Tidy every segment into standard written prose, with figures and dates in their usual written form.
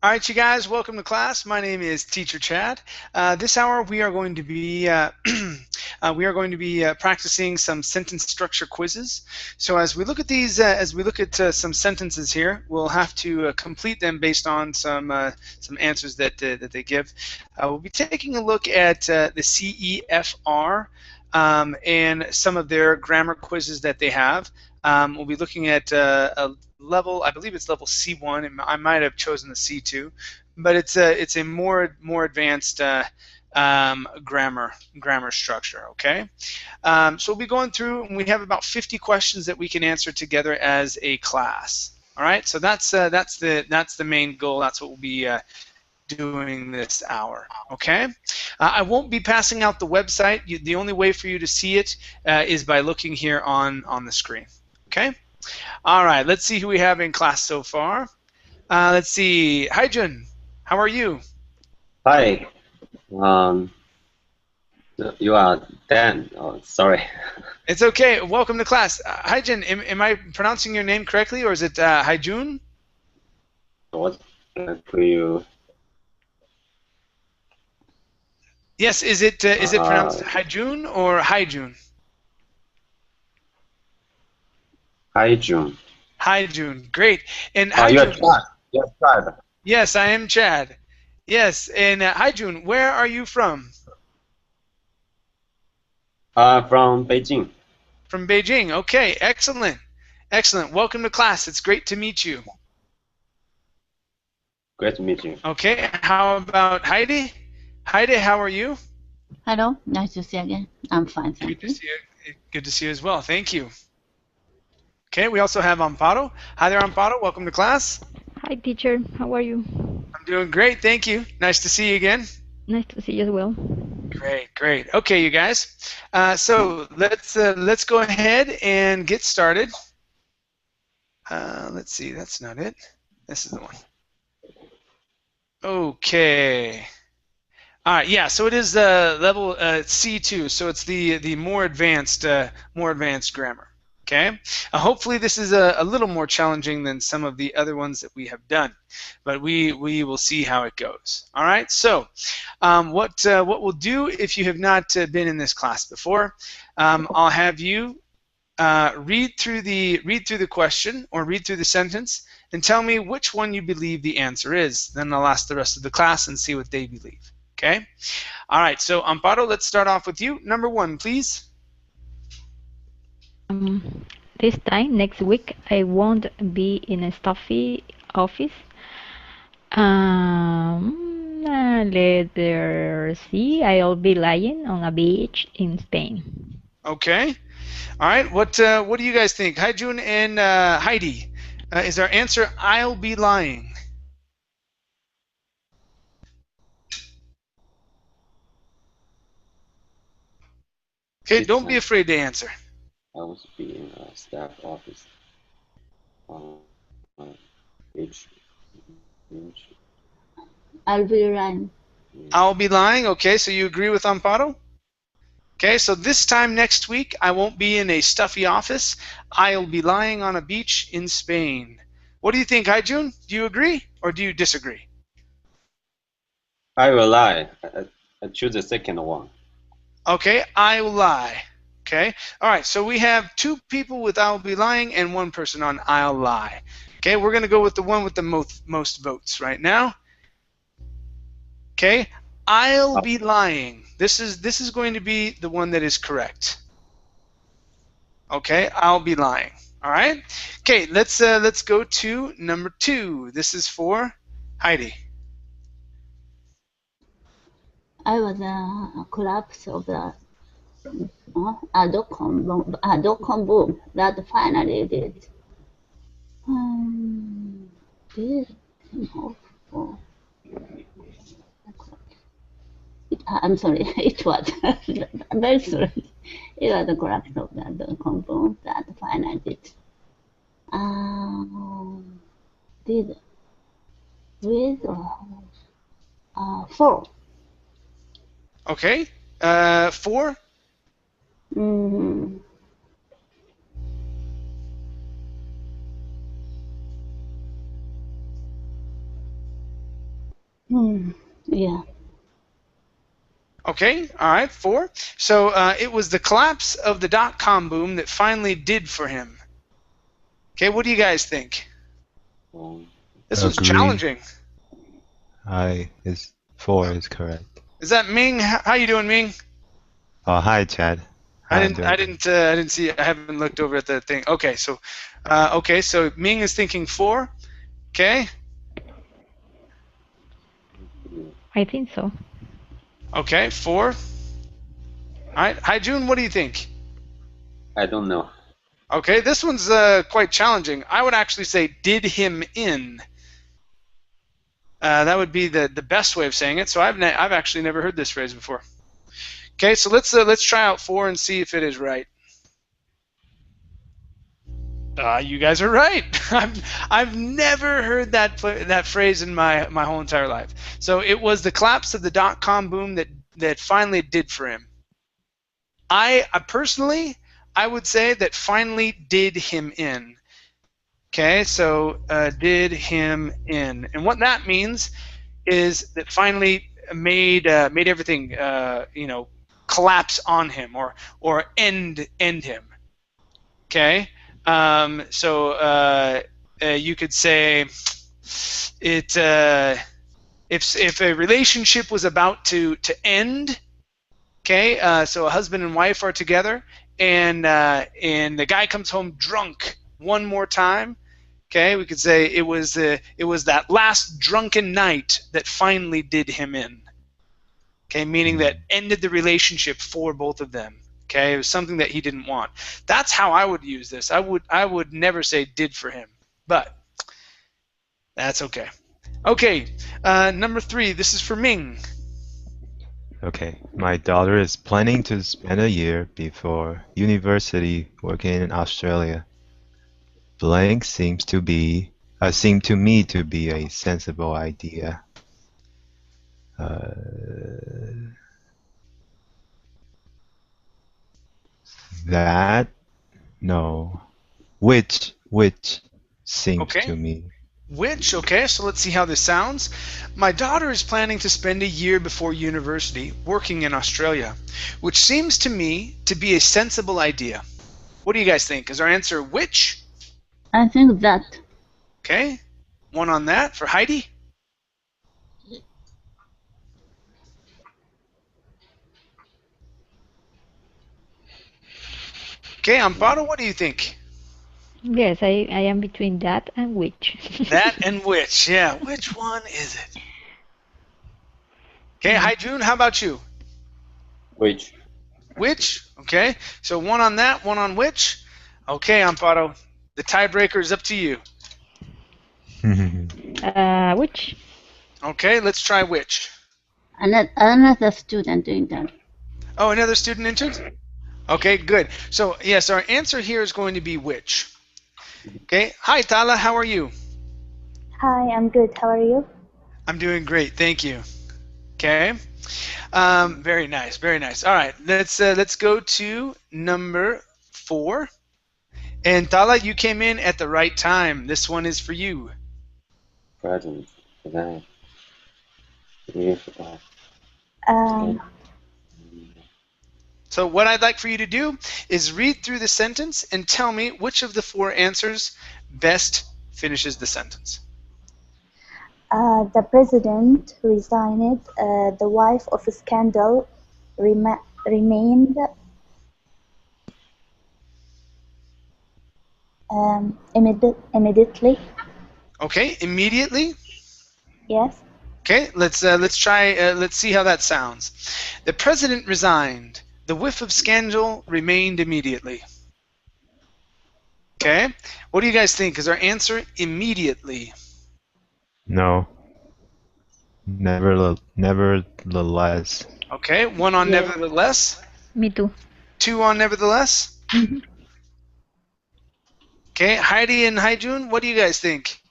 All right, you guys, welcome to class. My name is Teacher Chad. This hour we are going to be practicing some sentence structure quizzes. So as we look at these, some sentences here, we'll have to complete them based on some answers that they give. We'll be taking a look at the CEFR and some of their grammar quizzes that they have. We'll be looking at a level, I believe it's level C1. I might have chosen the C2, but it's a more advanced grammar structure. Okay, so we'll be going through, and we have about 50 questions that we can answer together as a class. All right, so that's the main goal. That's what we'll be doing this hour. Okay, I won't be passing out the website. The only way for you to see it is by looking here on the screen. Okay. All right. Let's see who we have in class so far. Let's see. Hi, Jun. How are you? Hi. You are Dan. Oh, sorry. It's okay. Welcome to class. Hi, Jun. Am I pronouncing your name correctly, or is it Hi Jun? What could you? Yes. Is it pronounced Hi Jun or Hi Jun? Hi, June. Hi Jun. Great. And Hi You're Jun. Chad. You're Chad. Yes, I am Chad. Yes. And Hi Jun. Where are you from? From Beijing. From Beijing. Okay. Excellent. Excellent. Welcome to class. It's great to meet you. Great to meet you. Okay. How about Heidi? Heidi, how are you? Hello, nice to see you again. I'm fine, thank you. Good to see you. Good to see you as well. Thank you. Okay, we also have Amparo. Hi there, Amparo. Welcome to class. Hi, teacher. How are you? I'm doing great. Thank you. Nice to see you again. Nice to see you as well. Great, great. Okay, you guys. So let's go ahead and get started. Let's see. That's not it. This is the one. Okay. All right. Yeah. So it is level C2. So it's the more advanced grammar. Okay. Hopefully this is a little more challenging than some of the other ones that we have done, but we will see how it goes. All right. So what we'll do, if you have not been in this class before, I'll have you read through the question or read through the sentence and tell me which one you believe the answer is. Then I'll ask the rest of the class and see what they believe. Okay. All right. So Amparo, let's start off with you. Number 1, please. This time next week I won't be in a stuffy office. Letter C, I'll be lying on a beach in Spain. Okay. All right. What do you guys think? Hi, June and Heidi. Is our answer I'll be lying? Okay. Don't be afraid to answer. I will be in a staff office. I'll be lying. I'll be lying. Okay. So you agree with Amparo? Okay. So this time next week, I won't be in a stuffy office. I'll be lying on a beach in Spain. What do you think, Hi June? Do you agree or do you disagree? I will lie. I choose the second one. Okay, I will lie. Okay, all right, so we have 2 people with I'll be lying and 1 person on I'll lie. Okay, we're going to go with the one with the most votes right now. Okay, I'll be lying. This is going to be the one that is correct. Okay, I'll be lying. All right. Okay, let's go to number 2. This is for Heidi. I was a collapse of the dot-com boom that finally did. I'm sorry, it was very sorry. It was a collapse of the dot-com boom that finally did. Did with 4. Okay, 4. Yeah. Okay, all right, 4. So it was the collapse of the dot-com boom that finally did for him. Okay, what do you guys think? Wrong. This was Agree. challenging. 4 is correct. Is that Ming? How you doing, Ming? Oh, hi, Chad. I How didn't. you I doing? didn't see. I haven't looked over at the thing. Okay, so, so Ming is thinking 4. Okay. I think so. Okay, 4. All right. Hi, June. What do you think? I don't know. Okay, this one's quite challenging. I would actually say did him in. That would be the best way of saying it. So I've actually never heard this phrase before. Okay, so let's try out 4 and see if it is right. You guys are right. I've never heard that phrase in my whole entire life. So it was the collapse of the dot-com boom that finally did for him. I personally, I would say that finally did him in. Okay, so did him in, and what that means is that finally made everything collapse on him or end him. Okay, so you could say it if a relationship was about to end. Okay, so a husband and wife are together, and the guy comes home drunk one more time. Okay, we could say it was that last drunken night that finally did him in. Okay, meaning that ended the relationship for both of them. Okay, it was something that he didn't want. That's how I would use this. I would never say did for him, but that's okay. Okay, number 3. This is for Ming. Okay. My daughter is planning to spend a year before university working in Australia. Blank seems to me to be a sensible idea. That no, which seems Okay. to me. Which, okay, so let's see how this sounds. My daughter is planning to spend a year before university working in Australia, which seems to me to be a sensible idea. What do you guys think? Is our answer which? I think that. Okay, 1 on that for Heidi. Okay, Amparo, what do you think? Yes, I am between that and which. That and which, yeah. Which one is it? Okay, Hi June, how about you? Which? Which? Okay, so 1 on that, 1 on which? Okay, Amparo, the tiebreaker is up to you. Which? Okay, let's try which. Another student doing that. Oh, another student entered? Okay, good. So, yes, our answer here is going to be which. Okay, hi Tala, how are you? Hi, I'm good. How are you? I'm doing great, thank you. Okay, very nice, very nice. All right, let's go to number 4. And Tala, you came in at the right time. This one is for you. Present. Then. If. Um, So what I'd like for you to do is read through the sentence and tell me which of the 4 answers best finishes the sentence. the president resigned. The wife of scandal remained immediately. Okay, immediately. Yes. Okay, let's try. Let's see how that sounds. The president resigned. The whiff of scandal remained immediately. Okay, what do you guys think? Is our answer immediately? No. Nevertheless. Okay, 1 on Yeah. nevertheless. Me too. 2 on nevertheless. Okay, Heidi and Haijun, what do you guys think?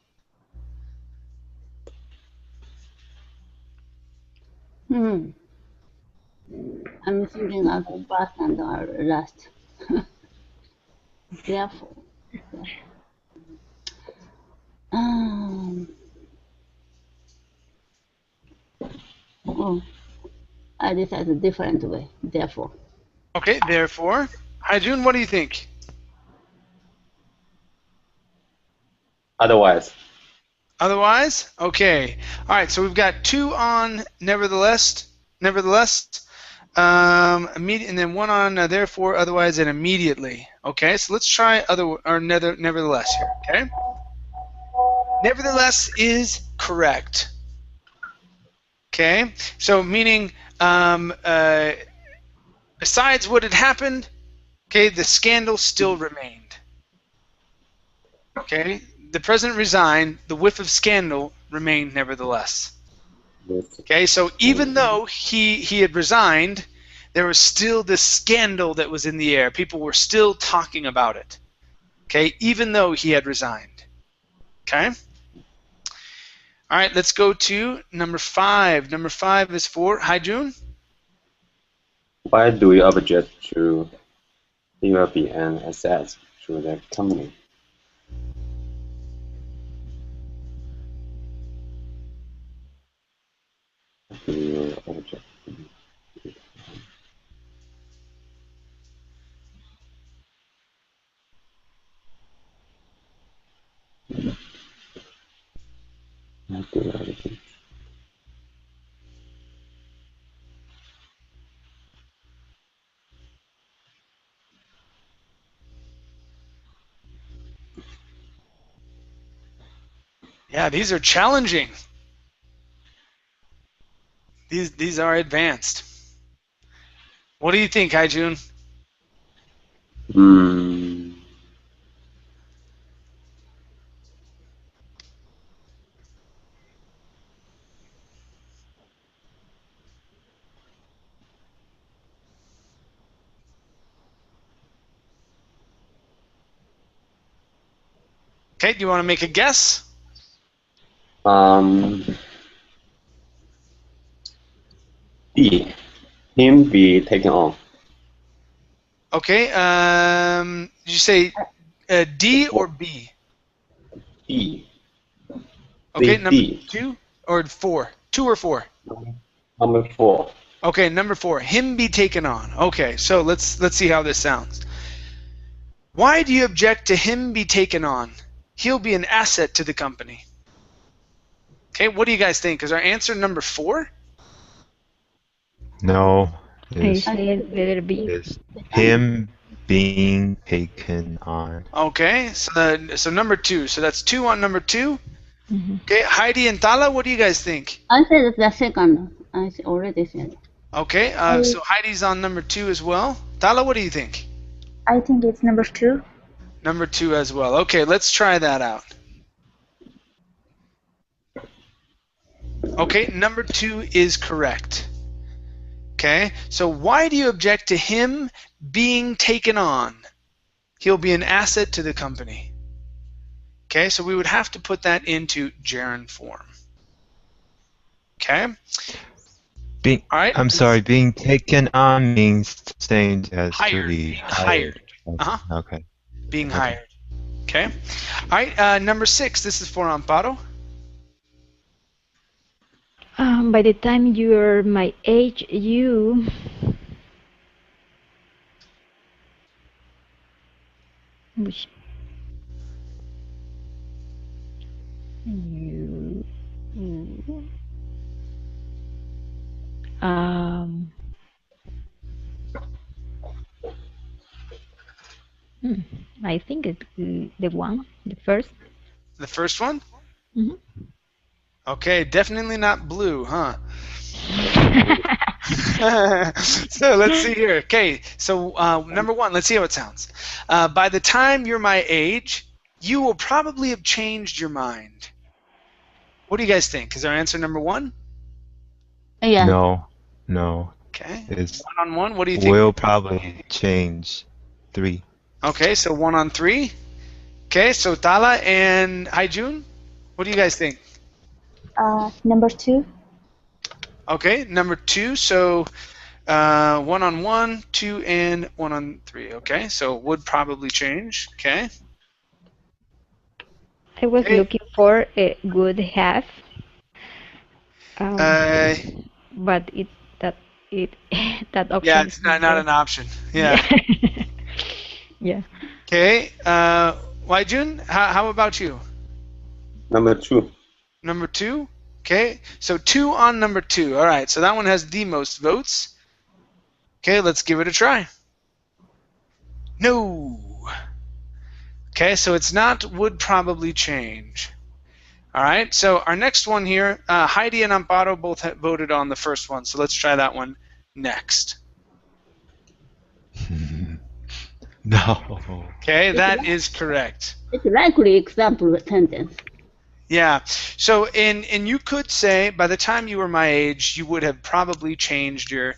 I'm thinking of the first and the last. Therefore. Oh, I decided a different way. Therefore, Okay, therefore. Haijun, what do you think? Otherwise. Otherwise? Okay. All right, so we've got 2 on nevertheless, and then 1 on therefore, otherwise, and immediately. Okay, so let's try nevertheless here, okay? Nevertheless is correct. Okay, so meaning besides what had happened, okay, the scandal still remained. Okay, the president resigned, the whiff of scandal remained nevertheless. Okay, so even though he had resigned, there was still this scandal that was in the air. People were still talking about it. Okay, even though he had resigned. Okay? All right, let's go to number 5. Number 5 is for Haijun. Why do you object to he will be an asset to the company? Do you object? Why do you object? Yeah, these are challenging. These are advanced. What do you think, Haijun? Okay, do you want to make a guess? D. Him be taken on. Okay, did you say D or B? D. Okay, D. number 2 or 4? 2 or 4? Number 4. Okay, number 4. Him be taken on. Okay, so let's see how this sounds. Why do you object to him be taken on? He'll be an asset to the company. Okay, what do you guys think? Is our answer number 4? No. I It's, said letter B. it's him being taken on. Okay, so number 2. So that's 2 on number 2. Mhm. Okay, Heidi and Tala, what do you guys think? I said the second. I already said. Okay, so Heidi's on number 2 as well. Tala, what do you think? I think it's number 2. Number 2 as well. Okay, let's try that out. Okay, number 2 is correct. Okay, so why do you object to him being taken on? He'll be an asset to the company. Okay, so we would have to put that into gerund form. Okay? Being, All right. I'm sorry, being taken on means same as Hired, to be being hired. Uh-huh. Okay. Being Okay. hired. Okay? All right, number 6, this is for Amparo. By the time you're my age, you Which- you um I think it's the first. The first one? Mhm. Okay, definitely not blue, huh? So let's see here. Okay, so number 1, let's see how it sounds. By the time you're my age, you will probably have changed your mind. What do you guys think? Is our answer number 1? Yeah. No. Okay. It's 1 on 1. What do you think? will probably change 3. Okay, so 1 on 3. Okay, so Tala and Haijun, what do you guys think? Number 2. Okay, number 2, so 1 on 1, 2, and 1 on 3. Okay, so would probably change. Okay. I was Okay. looking for a good half. but it that it that option. Yeah, it's not an option. Yeah. Yeah. Okay. Waijun, how about you? Number 2. Number 2. Okay. So 2 on number 2. All right. So that one has the most votes. Okay. Let's give it a try. No. Okay. So it's not would probably change. All right. So our next one here, Heidi and Amparo both voted on the first one. So let's try that one next. No. Okay. That is correct. It's likely example sentence. Yeah. So, and you could say by the time you were my age, you would have probably changed your,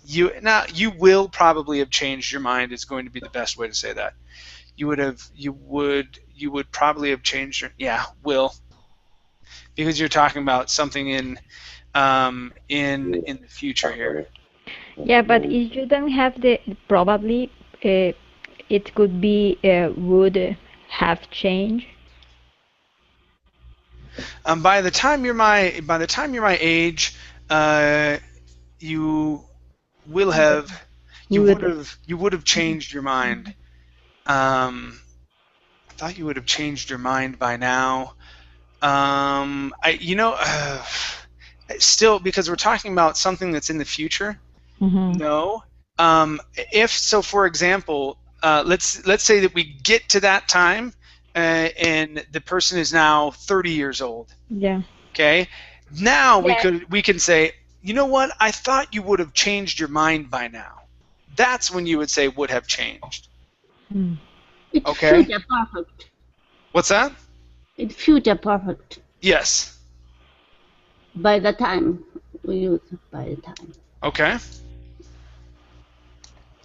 you will probably have changed your mind. Is going to be the best way to say that. You would probably have changed your, will, because you're talking about something in the future here. Yeah, but if you don't have the probably, it could be would have changed. By the time you're my age, you would have changed your mind. I thought you would have changed your mind by now. Still, because we're talking about something that's in the future. Mm-hmm. No. If so, for example, let's say that we get to that time, and the person is now 30 years old. Yeah. Okay. Now we can say, you know what? I thought you would have changed your mind by now. That's when you would say would have changed. Mm. It's Okay. future perfect. What's that? It's future perfect. Yes. By the time we use by the time. Okay.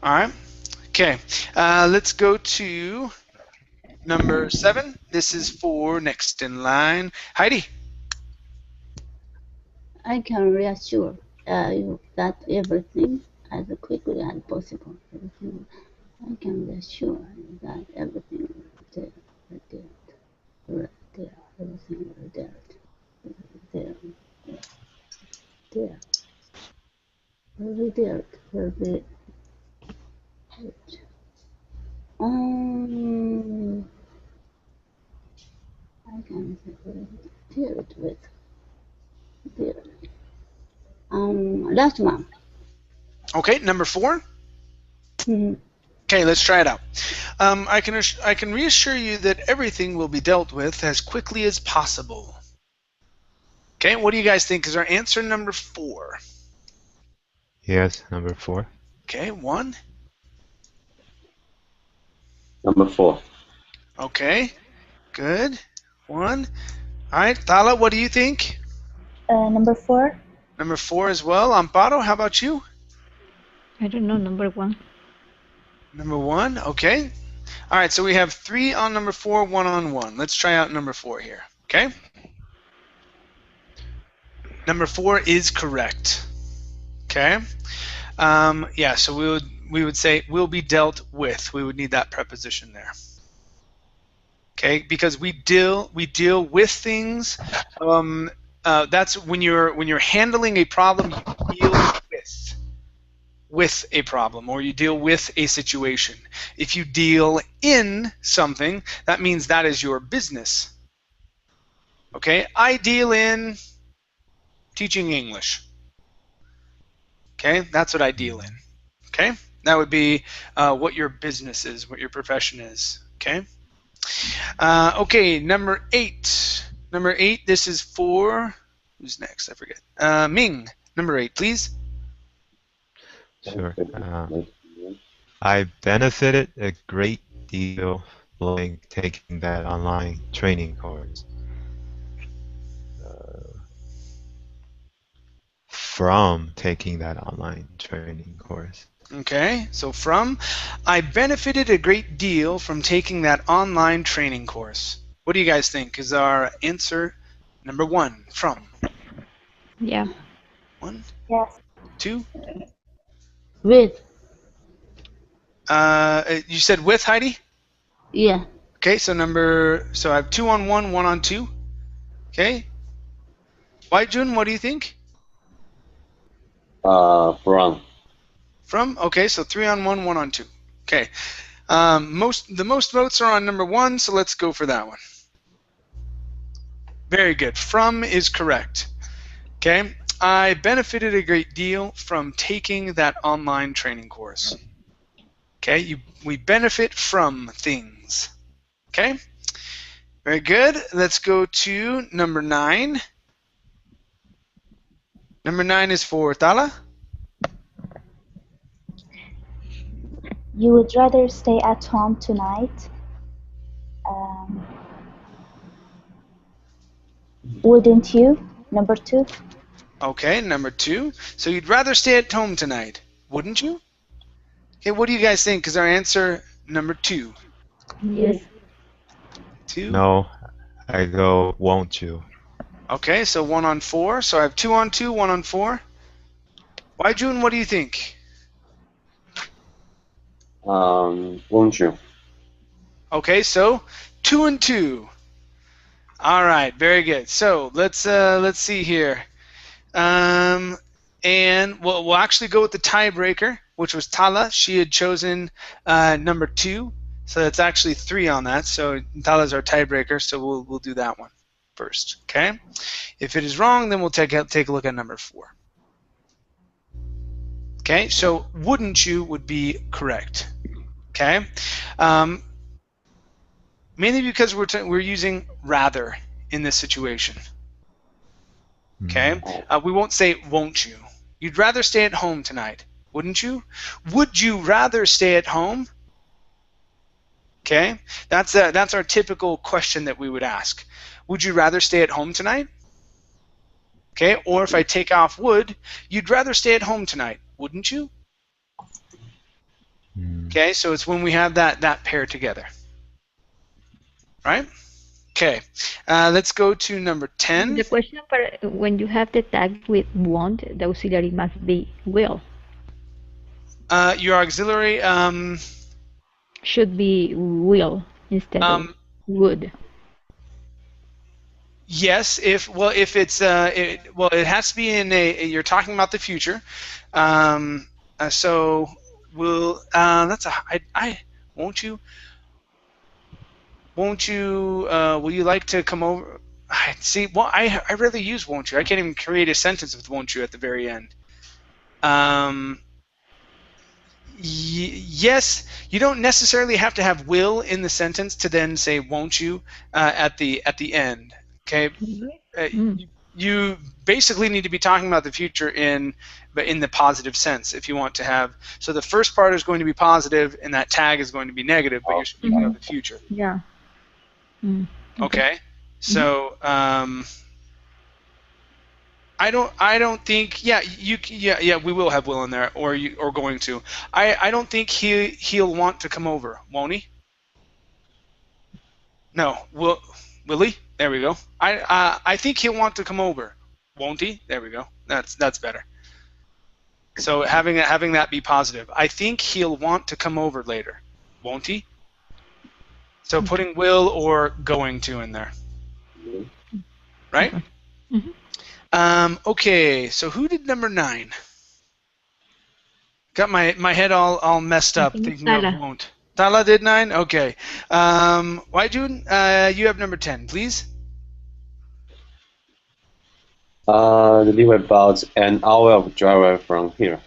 All right. Okay. Let's go to number 7. This is for next in line. Heidi. I can reassure you that everything as quickly as possible. I can reassure you that everything is there, everything is there, will be there. I can deal it with there. Last one. Okay. Number 4. Mhm. Okay, let's try it out. I can reassure you that everything will be dealt with as quickly as possible. Okay, what do you guys think is our answer number 4? Yes, number 4. Okay, 1. Number 4. Okay, good. 1. All right, Thala, what do you think? Number 4. Number 4 as well. Amparo, how about you? I don't know. Number 1. Number 1. Okay. All right, so we have 3 on number 4, 1 on 1. Let's try out number 4 here. Okay. Number 4 is correct. Okay. Yeah. So we would say will be dealt with. We would need that preposition there. Okay, because we deal with things. That's when you're handling a problem. You deal with a problem, or you deal with a situation. If you deal in something, that means that is your business. Okay, I deal in teaching English. Okay, that's what I deal in. Okay, that would be what your business is, what your profession is. Okay. Okay, number 8. Number 8. This is for who's next? I forget. Ming. Number 8, please. Sure. I benefited a great deal by taking that online training course. From taking that online training course. Okay, so from, I benefited a great deal from taking that online training course. What do you guys think is our answer number 1, from? Yeah. 1, Yes. 2? With. You said with, Heidi? Yeah. Okay, so I have 2 on 1, 1 on 2. Okay. Why, Jun? What do you think? From. From? Okay, so 3 on 1, 1 on 2. Okay. The most votes are on number 1, so let's go for that one. Very good. From is correct. Okay. I benefited a great deal from taking that online training course. Okay. We benefit from things. Okay. Very good. Let's go to number 9. Number 9 is for Tala. You would rather stay at home tonight? Wouldn't you? Number 2. Okay, number 2. So you'd rather stay at home tonight, wouldn't you? Okay, what do you guys think? Is our answer number 2? Yes. 2? No, I go, won't you? Okay, so 1 on 4. So I have 2 on 2, 1 on 4. Why, June? What do you think? Won't you? Okay, so 2 and 2. All right, very good. So let's see here, and we'll actually go with the tiebreaker, which was Tala. She had chosen number 2, so that's actually 3 on that. So Tala's our tiebreaker, so we'll do that one first. Okay. If it is wrong, then we'll take a look at number 4. Okay. So wouldn't you would be correct. Okay. Mainly because we're using rather in this situation. Okay? We won't say won't you. You'd rather stay at home tonight, wouldn't you? Would you rather stay at home? Okay? That's our typical question that we would ask. Would you rather stay at home tonight? Okay? Or if I take off would, you'd rather stay at home tonight, wouldn't you? Okay? So it's when we have that pair together. Right? Okay. Let's go to number 10. The question for when you have the tag with want, the auxiliary must be will. Your auxiliary Should be will instead of would. Yes, if it's it has to be in you're talking about the future. So we'll won't you? Won't you? Will you like to come over? See, well, I rarely use won't you. I can't even create a sentence with won't you at the very end. Yes, you don't necessarily have to have will in the sentence to then say won't you at the end. Okay, you basically need to be talking about the future in the positive sense if you want to have. So the first part is going to be positive, and that tag is going to be negative, but you're speaking of the future. Yeah. Okay. So I don't think we will have will in there or going to. I don't think he'll want to come over, won't he? No. Will he? There we go. I think he'll want to come over, won't he? There we go. That's better. So having that be positive. I think he'll want to come over later, won't he? So putting will or going to in there. Right? Okay, so who did number 9? Got my head all messed up thinking of won't. Tala did 9? Okay. Why, June? You have number 10, please. Live about an hour of drive from here.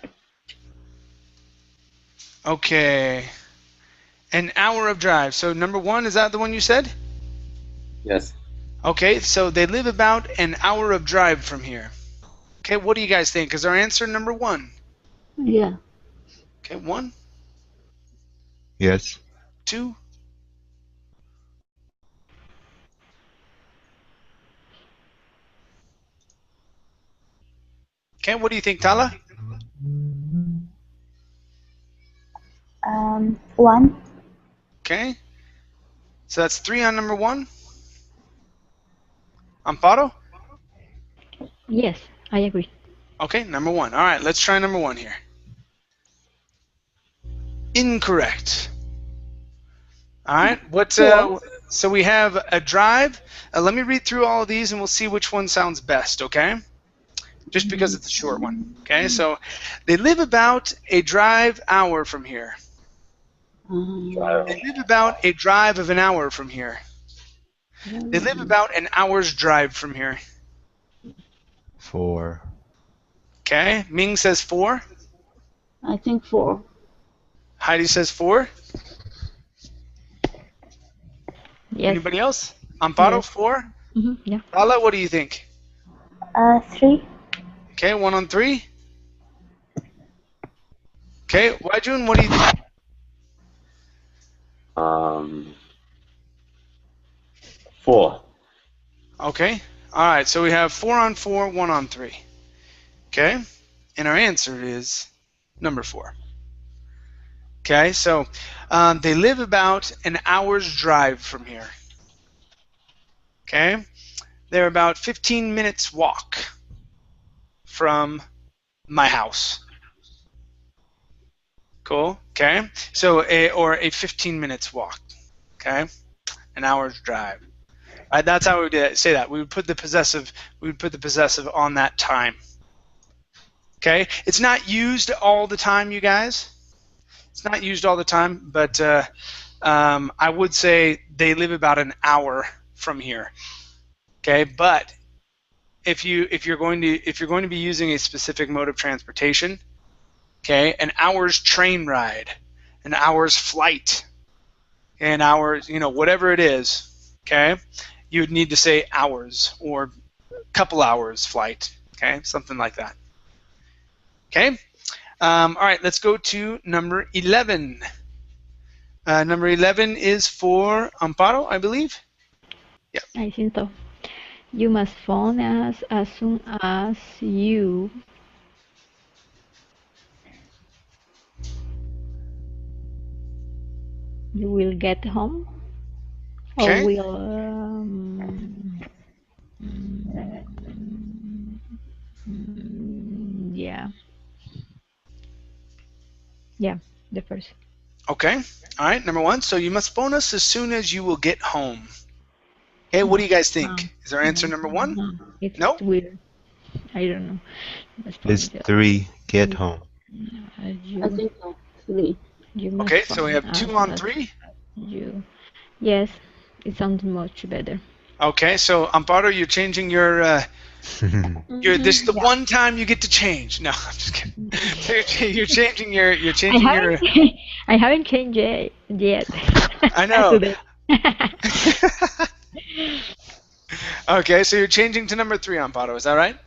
Okay. An hour of drive. So number 1, is that the one you said? Yes. Okay, so they live about an hour of drive from here. Okay, what do you guys think? Is our answer number 1? Yeah. Okay, 1, Yes. 2. Okay, what do you think, Tala? 1. Okay. So that's 3 on number 1. Amparo? Yes, I agree. Okay, number 1. All right, let's try number 1 here. Incorrect. All right, what? So we have a drive. Let me read through all of these and we'll see which one sounds best, okay? Just because it's a short one, okay? So they live about a drive hour from here. They live about a drive of an hour from here. They live about an hour's drive from here. 4. Okay, Ming says 4. I think 4. Heidi says 4. Yes. Anybody else? Amparo, Yes. 4. Yeah. Lala, what do you think? 3. Okay, 1 on 3. Okay, Waijun, what do you think? 4. Okay, all right, so we have 4 on 4, 1 on 3. Okay, and our answer is number 4. Okay, so they live about an hour's drive from here. Okay, they're about 15 minutes walk from my house. Cool. Okay, so a 15 minutes walk. Okay, an hour's drive. That's how we would say that. We would put the possessive. We would put the possessive on that time. Okay, it's not used all the time, you guys. It's not used all the time, but I would say they live about an hour from here. Okay, but if you're going to be using a specific mode of transportation, okay, an hour's train ride, an hour's flight, an hour's, whatever it is, okay, you would need to say hours or couple hours flight, okay, something like that. Okay. All right, let's go to number 11. Number 11 is for Amparo, I believe. Yeah. I think so. You must phone us as soon as you will get home. Okay. Or will yeah, the first. Okay. All right, number 1. So you must phone us as soon as you will get home. Okay, what do you guys think? Is our answer number 1? It's No? weird. I don't know. It's 3. Get home. I think so. 3. You must Okay, so we have phone 2 us on as 3. Yes, it sounds much better. Okay, so Amparo, you're changing your this is the one time you get to change. No, I'm just kidding. So you're changing your I haven't changed it yet. I know. Today. Okay, so you're changing to number 3, Amparo, is that right?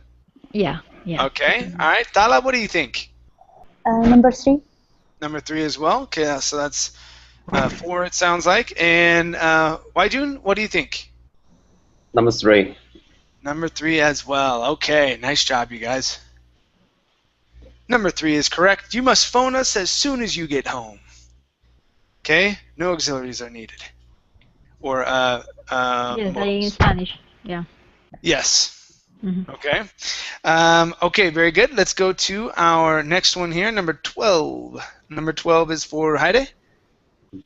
Yeah. Okay. All right. Tala, what do you think? Number 3. Number 3 as well. Okay, so that's 4 it sounds like. And Waijun, what do you think? Number 3. Number 3 as well. Okay, nice job, you guys. Number 3 is correct. You must phone us as soon as you get home. Okay, no auxiliaries are needed. Or Yes, modes. in Spanish. Yeah. Yes. Mhm. Okay. Okay, very good. Let's go to our next one here, number 12. Number 12 is for Heide.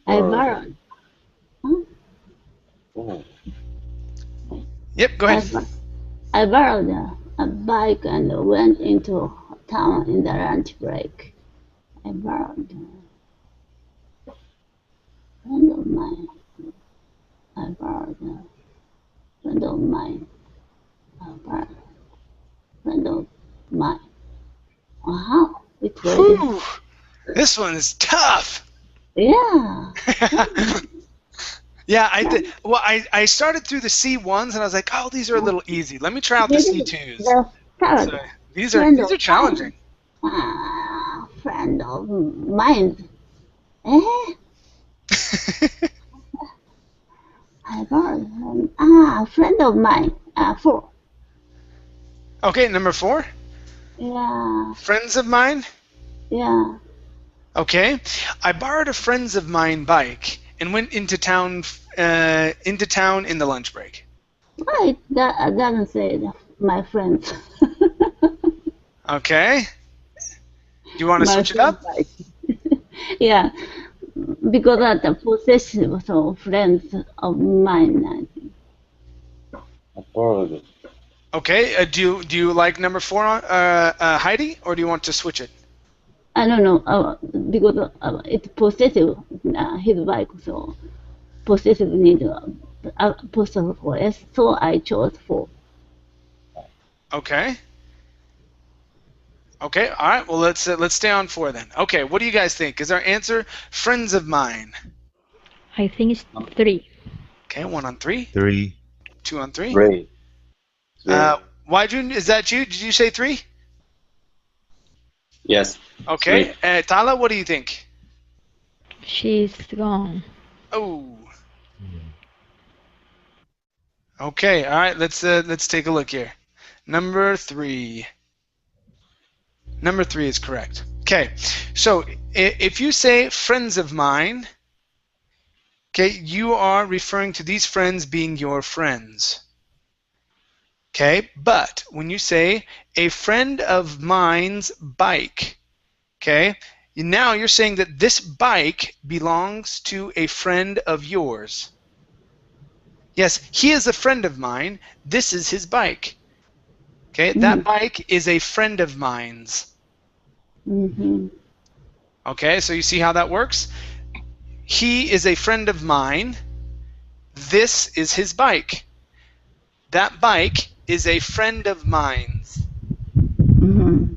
I borrowed. Oh. Yep, go ahead. I borrowed a bike and went into town in the lunch break. I borrowed a friend of mine. I borrowed a friend of mine. I borrowed a friend of mine. Wow, it's very, Whew, this one is tough. yeah. Yeah, I started through the C1s and I was like, oh, these are a little easy. Let me try out the C2s. The third, So these are challenging. friend of mine. Eh? I borrowed a friend of mine. 4. Okay, number 4. Yeah, Friends of mine. yeah. Okay, I borrowed a friends of mine bike and went into town in the lunch break. Why that doesn't say that, my friends. Okay. Do you want to My switch it up? friend bike. Yeah. because of the possessive, so friends of mine. I think. I borrowed it. Okay. Do you like number 4, Heidi, or do you want to switch it? I don't know, because it's possessive, his bike, so possessive need possessive for S, so I chose 4. Okay. Okay. All right. Well, let's stay on 4 then. Okay. What do you guys think? Is our answer friends of mine? I think it's 3. Okay. 1 on 3. 3. 2 on 3. 3. Waijun, is that you? Did you say 3? Yes. Okay. 3. Tala, what do you think? She's gone. Oh. Okay. All right. Let's take a look here. Number 3. Number 3 is correct. Okay. So if you say friends of mine, okay, you are referring to these friends being your friends. Okay. But when you say a friend of mine's bike, okay, now you're saying that this bike belongs to a friend of yours. Yes, he is a friend of mine. This is his bike. Okay, that bike is a friend of mine's. Mm-hmm. Okay, so you see how that works? He is a friend of mine. This is his bike. That bike is a friend of mine's. Mm-hmm.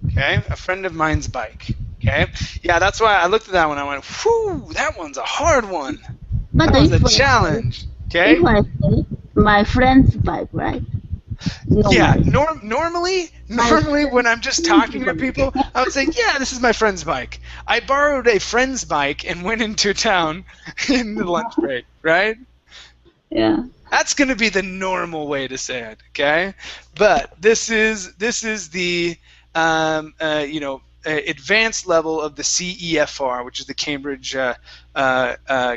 Okay, a friend of mine's bike. Okay, yeah, that's why I looked at that one. I went, whew, that one's a hard one. But That was a if challenge. Okay. If I say my friend's bike, right? Yeah, Normally. normally when I'm just talking to people, I would say, yeah, this is my friend's bike. I borrowed a friend's bike and went into town in the lunch break, right? Yeah. That's going to be the normal way to say it, okay? But this is the advanced level of the CEFR, which is the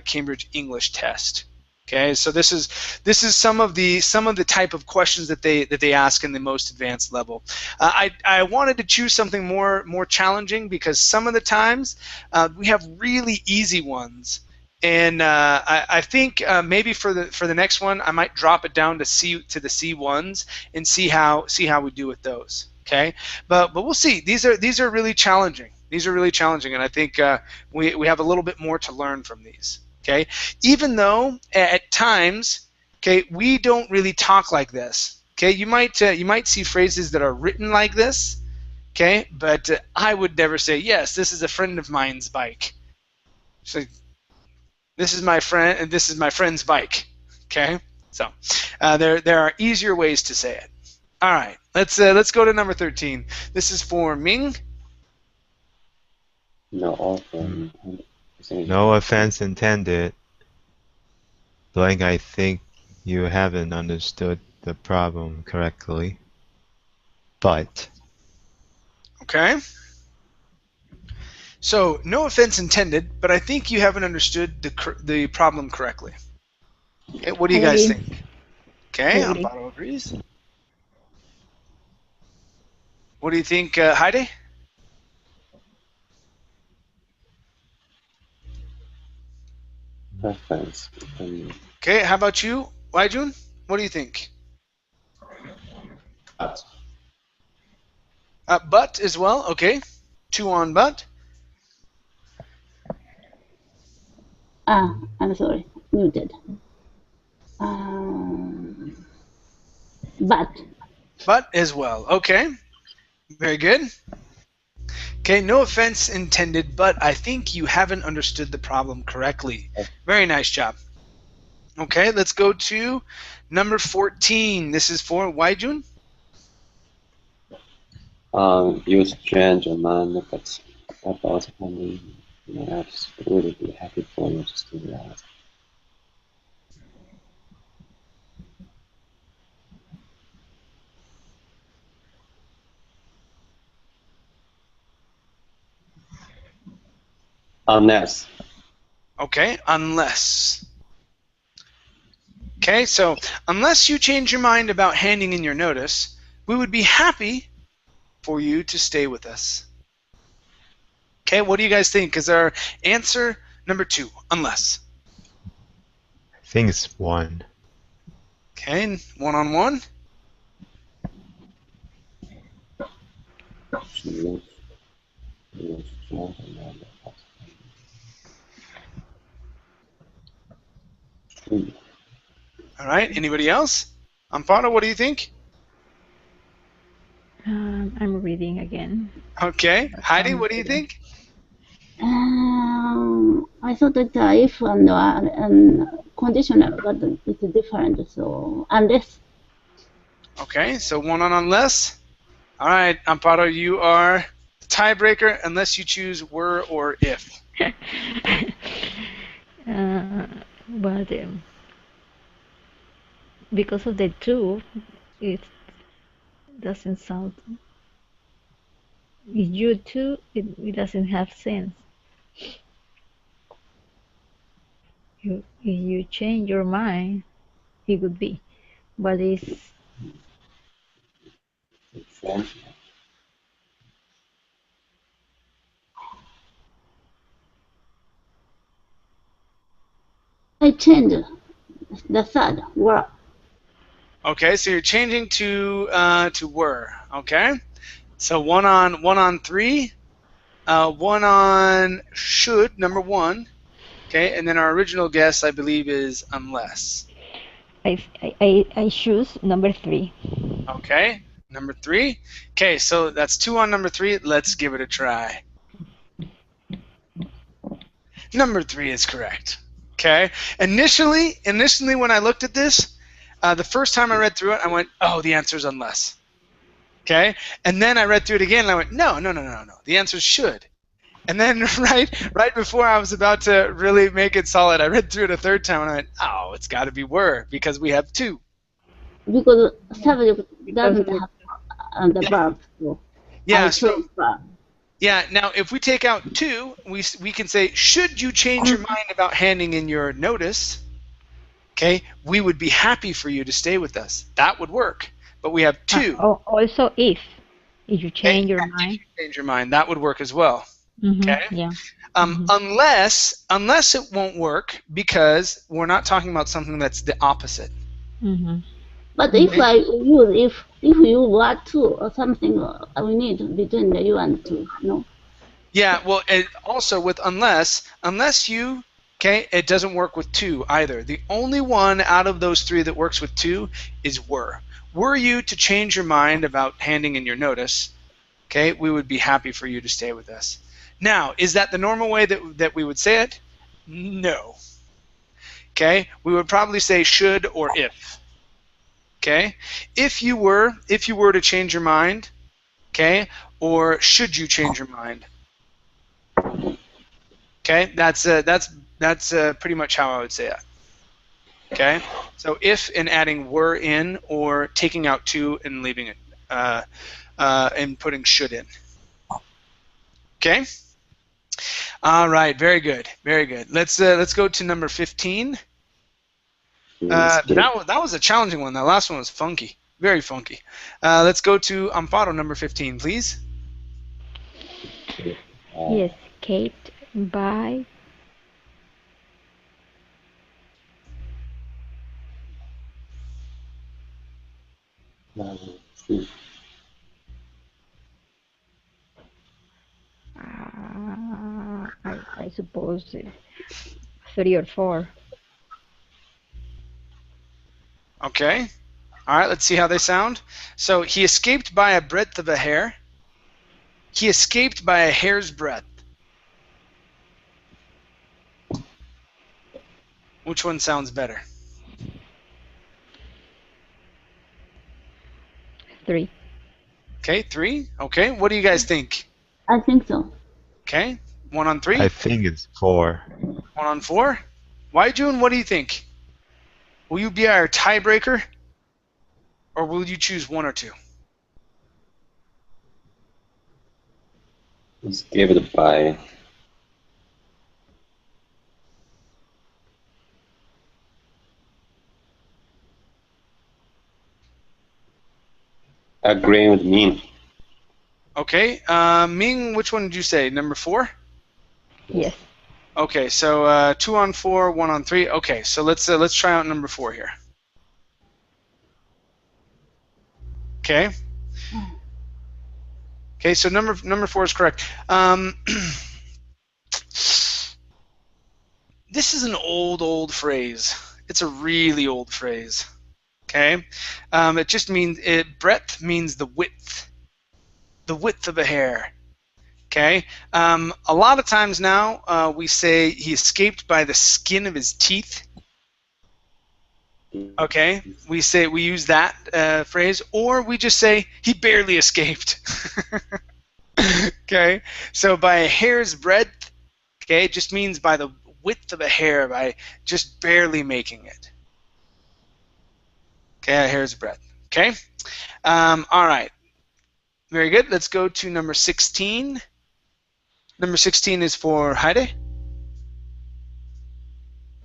Cambridge English test. Okay, so this is some of the type of questions that they ask in the most advanced level. I wanted to choose something more challenging because some of the times we have really easy ones, and I think maybe for the next one I might drop it down to the C1s and see how we do with those. Okay, but we'll see. These are really challenging. These are really challenging, and I think we have a little bit more to learn from these. Okay, even though at times, okay, we don't really talk like this. Okay, you might see phrases that are written like this. Okay, but I would never say, yes, this is a friend of mine's bike. So this is my friend, and this is my friend's bike. Okay, so there are easier ways to say it. All right, let's go to number 13. This is for Ming. No offer. No offense intended. Blank, I think you haven't understood the problem correctly. But. Okay. So, no offense intended, but I think you haven't understood the problem correctly. Okay, what do you guys think? Okay, Amparo agrees. What do you think, Heidi? Preference. Okay, how about you, Waijun? What do you think? But as well, okay. 2 on but. I'm sorry, muted. But. But as well, okay. Very good. Okay, no offense intended, but I think you haven't understood the problem correctly. Very nice job. Okay, let's go to number 14. This is for Waijun. You change your mind, but about money, I'd really be happy for you to do that. Unless. Okay, unless. Okay, so unless you change your mind about handing in your notice, we would be happy for you to stay with us. Okay, what do you guys think? Is our answer Number 2, unless. I think it's 1. Okay, 1 on 1. She was strong and then should. All right, anybody else? Amparo, what do you think? I'm reading again. Okay, Heidi, what do you think? I thought that if and conditional, but it's different. So unless. Okay, so 1 on unless. All right, Amparo, you are the tiebreaker unless you choose were or if. But because of the 2, it doesn't sound. If you 2, it doesn't have sense. If you change your mind, it would be. But it's French. I change the third were. Okay, so you're changing to were. Okay, so 1 on 3, 1 on should, number 1. Okay, and then our original guess, I believe, is unless. I choose number 3. Okay, number 3. Okay, so that's 2 on number 3. Let's give it a try. Number 3 is correct. Okay, initially when I looked at this, the first time I read through it, I went, oh, the answer is unless. Okay, and then I read through it again, and I went, no. The answer is should. And then right before I was about to really make it solid, I read through it a third time, and I went, oh, it's got to be were because we have 2. Because subject doesn't have the verb. So Yeah. I So chose verb. yeah. Now, if we take out 2, we can say, should you change your mind about handing in your notice? Okay, we would be happy for you to stay with us. That would work. But we have 2. Also, if you change your mind. If you change your mind, that would work as well. Okay. Yeah. Unless it won't work because we're not talking about something that's the opposite. But if I use if you were to or something, we need between the you and to, no? Yeah, well, also with unless you, okay, it doesn't work with 2 either. The only one out of those 3 that works with 2 is were. Were you to change your mind about handing in your notice, okay, we would be happy for you to stay with us. Now, is that the normal way that we would say it? No. Okay, we would probably say should or if. Okay, if you were to change your mind, okay, or should you change your mind? Okay, that's pretty much how I would say it. Okay, so if and adding were in, or taking out 2 and leaving it, and putting should in. Okay. All right, very good, very good. Let's go to number 15. That was a challenging one. That last one was funky, very funky. Let's go to Amparo, number 15, please. He escaped by. I suppose 3 or 4. Okay. All right, let's see how they sound. So he escaped by a breadth of a hair. He escaped by a hair's breadth. Which one sounds better? 3. Okay, 3. Okay, what do you guys think? I think so. Okay, 1 on 3. I think it's 4. 1 on 4. Why, June? What do you think? Will you be our tiebreaker, or will you choose 1 or 2? Let's give it by. Agreeing with Ming. Okay, Ming, which one did you say? Number 4? Yes. Okay, so 2 on 4, 1 on 3. Okay, so let's try out number 4 here. Okay. Okay, so number 4 is correct. This is an old phrase. It's a really old phrase. Okay, it just means breadth means the width of a hair. Okay, a lot of times now we say he escaped by the skin of his teeth. Okay, we use that phrase, or we just say he barely escaped. Okay, so by a hair's breadth, okay, it just means by the width of a hair, by just barely making it. Okay, a hair's breadth. Okay, all right, very good. Let's go to number 16. Number 16 is for Heide.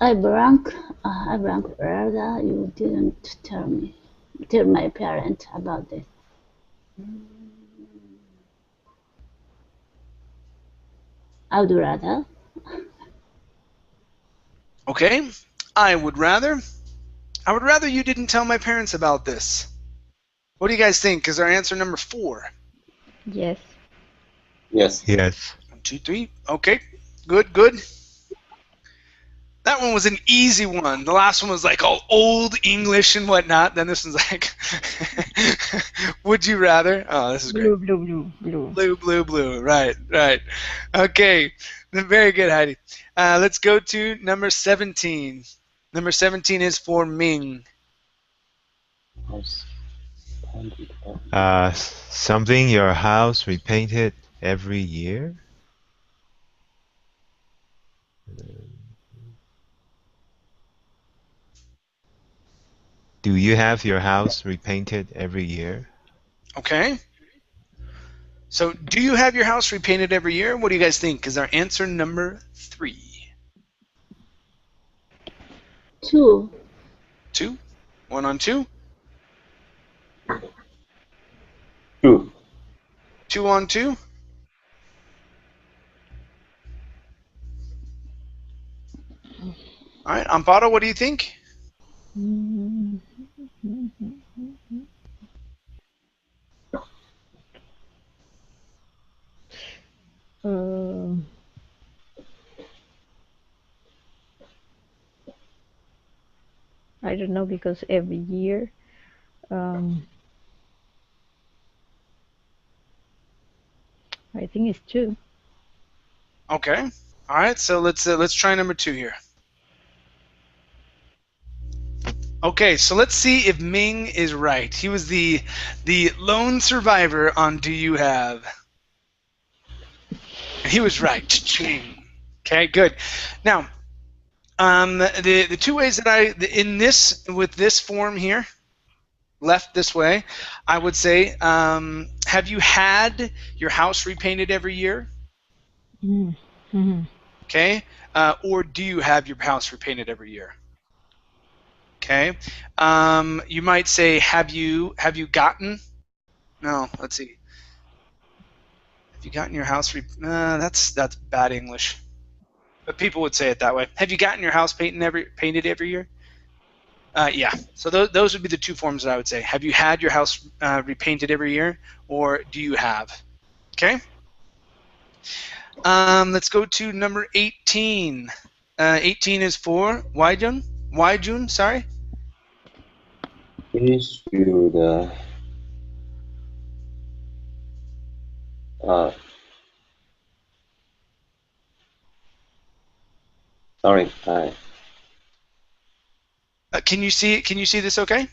I blank brother, you didn't tell my parent about this. I would rather. Okay, I would rather you didn't tell my parents about this. What do you guys think? Is our answer number 4? Yes. Yes. Yes. 1, 2, 3. Okay, good. That one was an easy one. The last one was like all old English and whatnot. Then this one's like, would you rather? Oh, this is great. Blue. Right. Okay, very good, Heidi. Let's go to number 17. Number 17 is for Ming. Something your house repainted every year? Do you have your house repainted every year? Okay. So, do you have your house repainted every year? What do you guys think is our answer number 3? 2. 2? 1 on 2? 2. 2 on 2? All right, Amparo, what do you think? I don't know, because every year I think it's 2. Okay. All right, so let's try number 2 here. Okay, so let's see if Ming is right. He was the lone survivor on Do You Have? And he was right. Okay, good. Now, the 2 ways that with this form here, left this way, I would say, have you had your house repainted every year? Mm-hmm. Okay, or do you have your house repainted every year? Okay, you might say, have you gotten? No, let's see. Have you gotten your house? That's bad English, but people would say it that way. Have you gotten your house painted every year? Yeah. So those would be the 2 forms that I would say. Have you had your house repainted every year, or do you have? Okay. Let's go to number 18. 18 is for Waijun, sorry. We should sorry, Can you see this okay?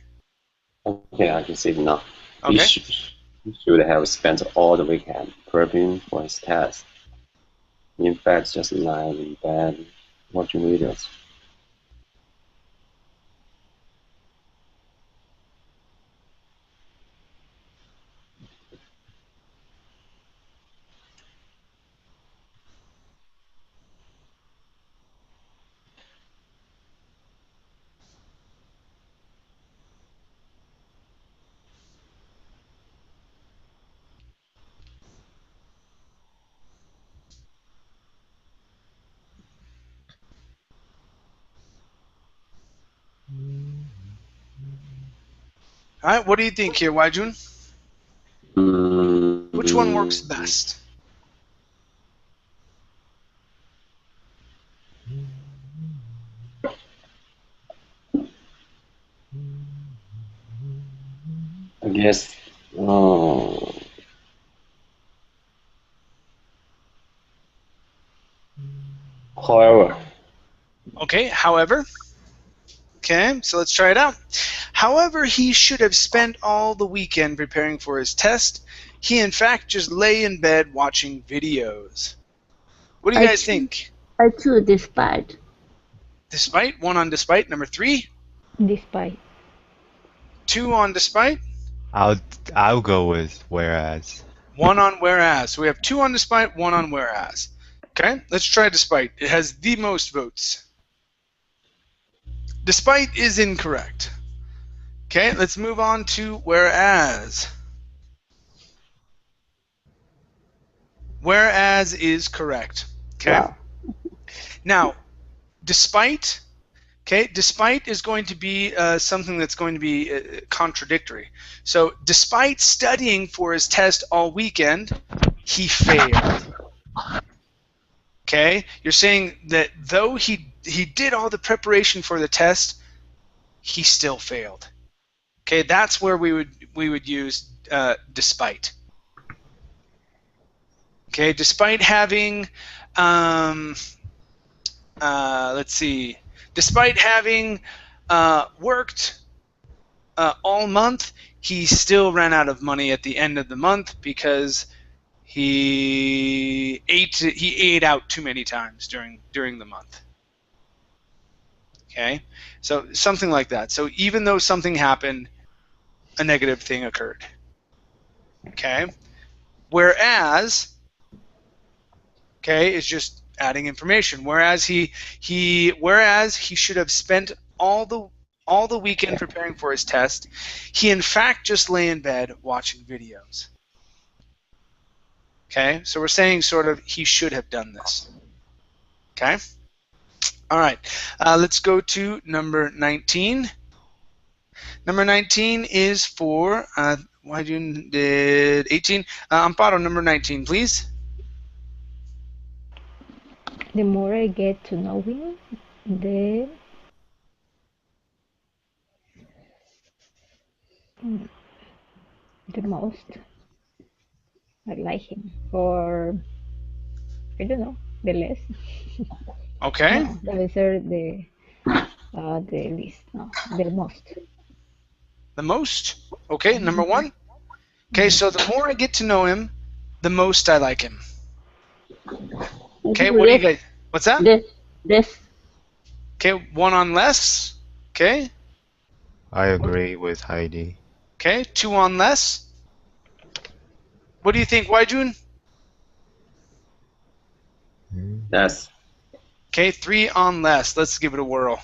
okay, I can see it now. Okay. He should have spent all the weekend prepping for his test. In fact, just lying in bed watching videos. All right, what do you think here, Waijun? Which one works best? I guess. However. Okay, however. Okay, so let's try it out. However, he should have spent all the weekend preparing for his test. He, in fact, just lay in bed watching videos. What do you guys think? I choose despite. Despite, 1 on despite. Number 3, Despite. 2 on despite, I'll go with whereas. 1 on whereas. So we have 2 on despite, 1 on whereas. Okay, let's try despite. It has the most votes. Despite is incorrect. Okay, let's move on to whereas. Whereas is correct. Okay. Wow. Now, despite. Okay, despite is going to be something that's going to be contradictory. So, despite studying for his test all weekend, he failed. Okay, you're saying that though he did all the preparation for the test, he still failed. Okay, that's where we would use despite. Okay, despite having, let's see, despite having worked all month, he still ran out of money at the end of the month because he ate out too many times during the month. Okay, so something like that. So even though something happened, a negative thing occurred. Okay, whereas, okay, is just adding information. Whereas he should have spent all the weekend preparing for his test, he in fact just lay in bed watching videos. Okay, so we're saying sort of he should have done this. Okay. All right, let's go to number 19. Number 19 is for, Waijun did 18. Amparo, number 19, please. The more I get to know him, the most I like him. Or, I don't know, the less. Okay. No, the lesser, the least. No, the most. The most? Okay, number 1. Okay, so the more I get to know him, the most I like him. Okay, what do you guys? What's that? This. Okay, 1 on less. Okay. I agree with Heidi. Okay, 2 on less. What do you think, Waijun? Yes. Okay, 3 on less. Let's give it a whirl.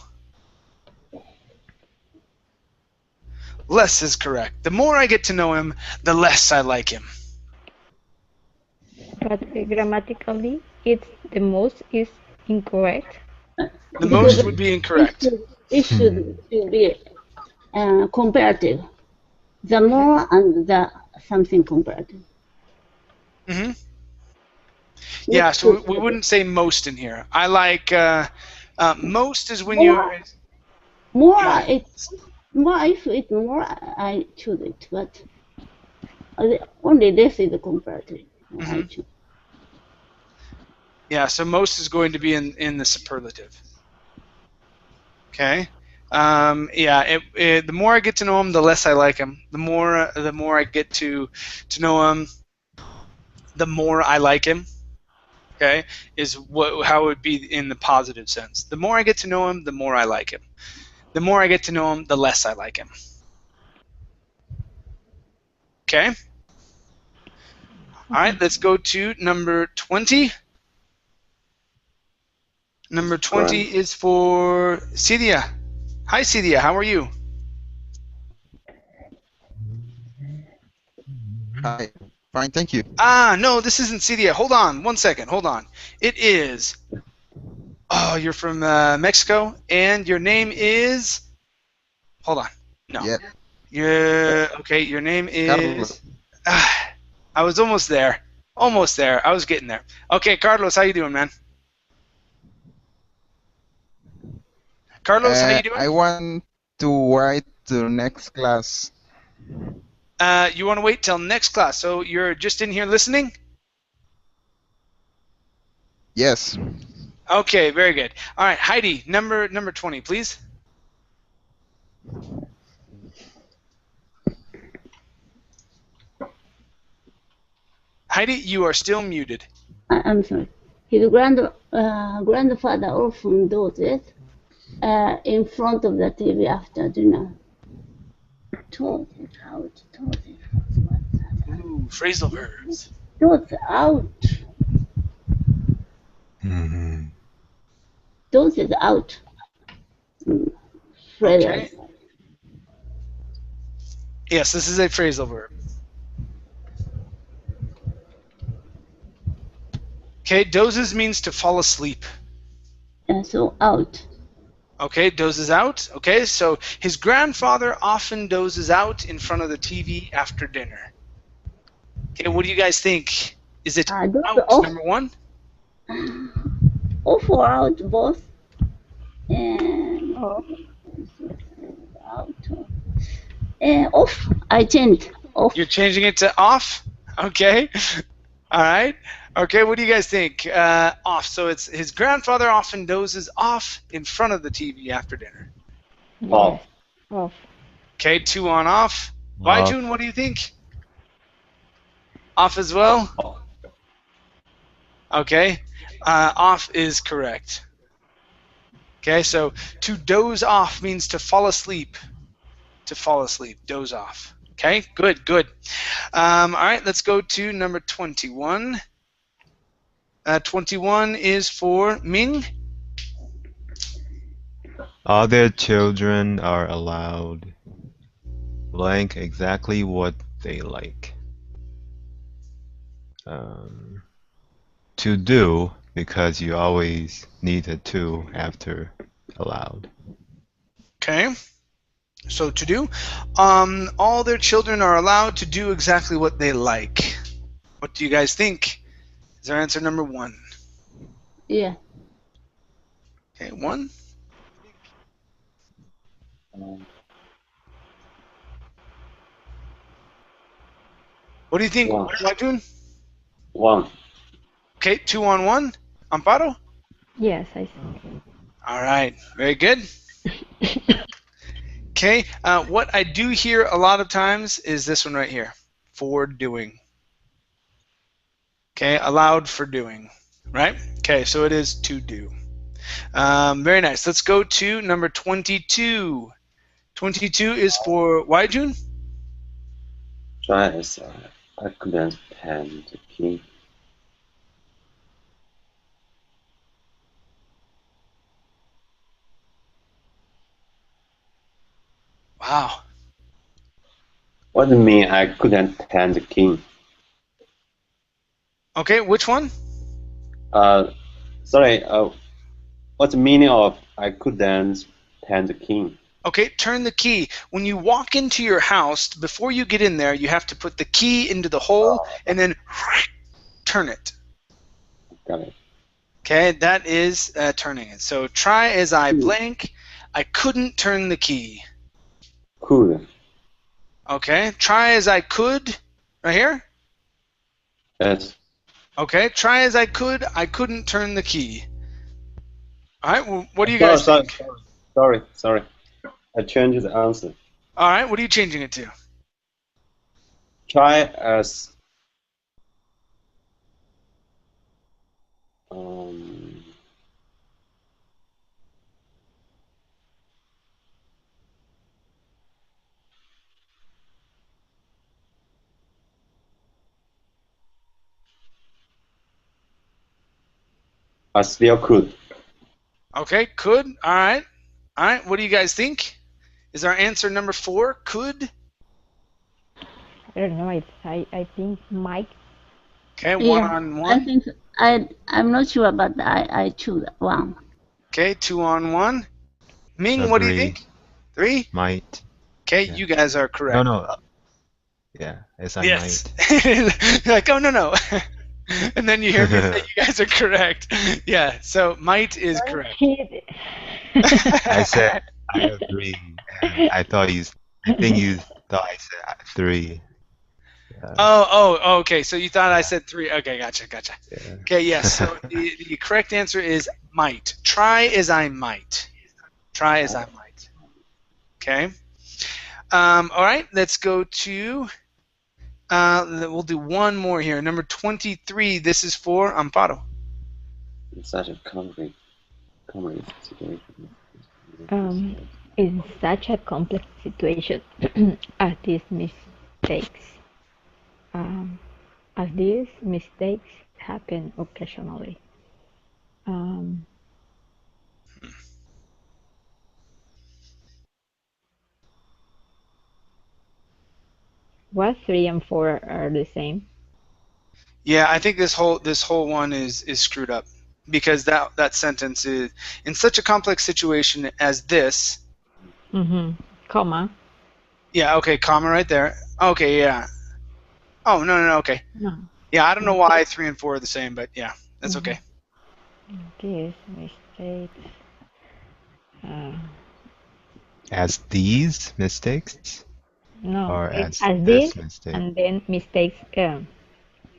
Less is correct. The more I get to know him, the less I like him. But grammatically, it's the most is incorrect. The most would be incorrect. It should be comparative. The more and the something comparative. Mm-hmm. Yeah, so we wouldn't say most in here. I like most is when you more. It's more. If it's more, I choose it. But only this is comparative. I choose. Yeah, so most is going to be in the superlative. Okay. Yeah. The more I get to know him, the less I like him. The more I get to know him, the more I like him. Okay, is how it would be in the positive sense. The more I get to know him, the more I like him. The more I get to know him, the less I like him. Okay? All right, let's go to number 20. Number 20 is for Celia. Hi, Celia. How are you? Hi. Fine, thank you. No, this isn't Celia. Hold on. 1 second. Hold on. It is... Oh, you're from Mexico, and your name is... Hold on. No. Yep. Okay, your name Carlos. is... I was almost there. Almost there. I was getting there. Okay, Carlos, how you doing, man? Carlos, how you doing? I want to wait to next class. You want to wait till next class, so you're just in here listening? Yes. Okay, very good. All right, Heidi, number 20, please. Heidi, you are still muted. I'm sorry. His grandfather often does it in front of the TV after dinner. Toss it out, toss it out. Ooh, phrasal verbs. Toss out, Hmm. toss it out. Phrasal. Okay. Yes, this is a phrasal verb. Okay, dozes means to fall asleep. And so out. Okay, dozes out. Okay, so his grandfather often dozes out in front of the TV after dinner. Okay, what do you guys think? Is it Doze out, off. number one? Off or out, both. And Off. out. And off. I changed. Off. You're changing it to off? Okay. All right. Okay, what do you guys think? Off. So it's his grandfather often dozes off in front of the TV after dinner. Off. Off. Okay, 2 on off. Off. June, what do you think? Off as well? Off. Okay. Off is correct. Okay, so to doze off means to fall asleep. To fall asleep. Doze off. Okay, good, good. All right, let's go to number 21. 21 is for Ming. Other children are allowed blank exactly what they like. To do, because you always need a to after allowed. Okay. So to do. All their children are allowed to do exactly what they like. What do you guys think? Is our answer number 1? Yeah. Okay, 1. What do you think, One. June? 1. Okay, 2 on 1. Amparo? Yes, I see. All right, very good. Okay, what I do hear a lot of times is this one right here, for doing. Okay, allowed for doing, right? Okay, so it is to do. Very nice. Let's go to number 22. 22 is for June? Try as I couldn't pen the key. Wow. What do you mean I couldn't pen the king? Okay, which one? Sorry, what's the meaning of I couldn't pen the king? Okay, turn the key. When you walk into your house, before you get in there, you have to put the key into the hole and then turn it. Got it. Okay, that is turning it. So try as I blank. I couldn't turn the key. Could. Okay, try as I could. Right here? Yes. Okay, try as I couldn't turn the key. All right, well, what do you guys think? Sorry. I changed the answer. All right, what are you changing it to? Try as I still could. Okay, could. All right. All right, what do you guys think? Is our answer number 4, could? I don't know. I think Mike. Okay, 1 Yeah, on I 1. think I'm not sure, but I choose 1. Okay, 2 on 1. Ming, A what do you 3. think? 3? Might. Okay, Yeah. you guys are correct. No, no. Yeah, as I Yes. might. You're like, oh, no. And then you hear me say you guys are correct. Yeah, so might is correct. I said I agree. I think you thought I said 3. Okay. So you thought I said 3. Okay, gotcha. Yeah. Okay, yes. So the correct answer is might. Try as I might. Try as I might. Okay. All right. Let's go to. We'll do one more here. Number 23. This is for Amparo. In such a complex situation. In such a complex situation as these mistakes happen occasionally. What 3 and 4 are the same? Yeah, I think this whole one is screwed up because that sentence is in such a complex situation as this. Comma. Yeah. Okay. Comma right there. Okay. Yeah. Oh no. Okay. No. Yeah. I don't know why 3 and 4 are the same, but yeah, that's okay. These mistakes. As these mistakes? No, Or it's as as this this mistake? and then mistakes.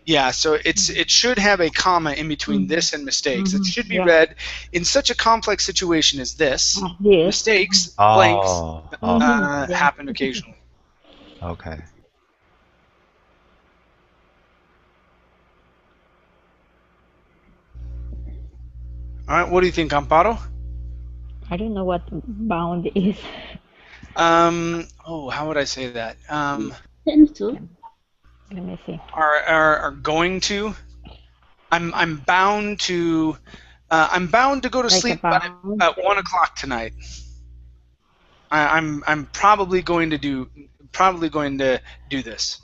Yeah. So it should have a comma in between this and mistakes. It should be Yeah. read in such a complex situation as this. This. Mistakes blanks Oh, happen occasionally. okay. All right. What do you think, Amparo? I don't know what bound is. How would I say that? Tend to. Let me see. Are going to. I'm bound to. I'm bound to go to Like sleep about- at 1 o'clock tonight. I'm probably going to do this.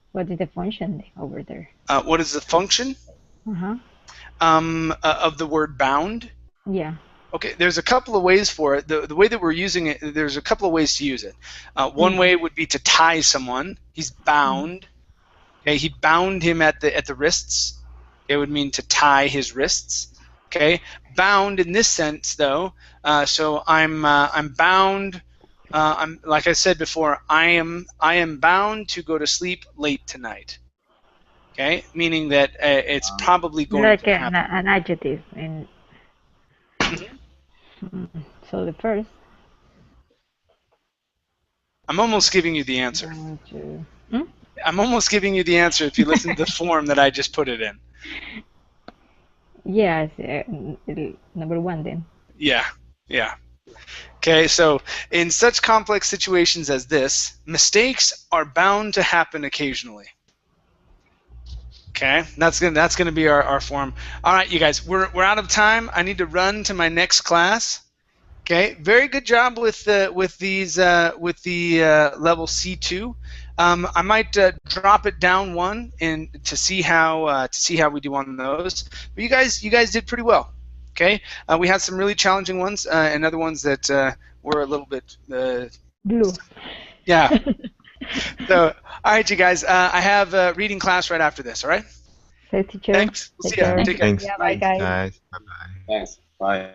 What is the function over there? What is the function of the word bound? Yeah. Okay, there's a couple of ways for it. The way that we're using it, there's a couple of ways to use it. One way would be to tie someone. He's bound. Okay, he bound him at the wrists. It would mean to tie his wrists. Okay, bound in this sense though. So I'm bound. I'm like I said before. I am bound to go to sleep late tonight. Okay, meaning that it's probably going Like to happen. an adjective. So the first. I'm almost giving you the answer. 1, 2. I'm almost giving you the answer if you listen to the form that I just put it in. Yes, number 1 then. Yeah. Okay, so in such complex situations as this, mistakes are bound to happen occasionally. Okay, that's gonna be our form. All right, you guys, we're out of time. I need to run to my next class. Okay, very good job with the level C2. I might drop it down 1 to see how we do on those. But you guys did pretty well. Okay, we had some really challenging ones and other ones that were a little bit blue. Yeah. So, all right, you guys. I have a reading class right after this. All right. Thanks, teacher. Thanks. We'll see you. Take care. Thanks. Yeah, bye, guys. Guys. Bye-bye. Thanks. Bye.